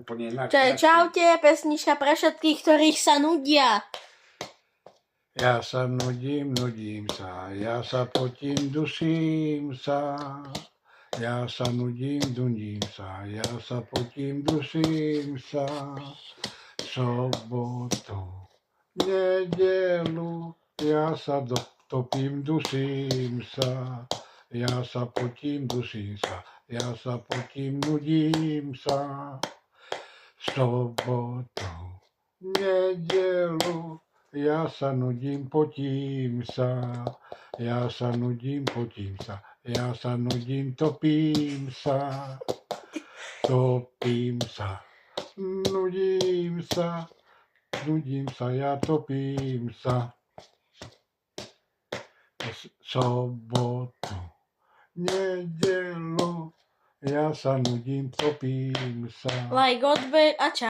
úplne inak. Čaute, pesnička pre všetkých, ktorých sa nudia. Ja sa nudím sa, ja sa potím, dusím sa. Ja sa nudím sa, ja sa potím, dusím sa. Sobotu, nedelu, ja sa topím, dusím sa. Ja sa potím, dusím sa, ja sa potím, nudím sa. Sobotu, nedelu, ja sa nudím, potím sa. Ja sa nudím, potím sa. Ja sa nudím, topím sa. Topím sa. Nudím sa, ja topím sa. Sobotu, nedelu, ja sa nudím, topím sa. Like, odber a čau.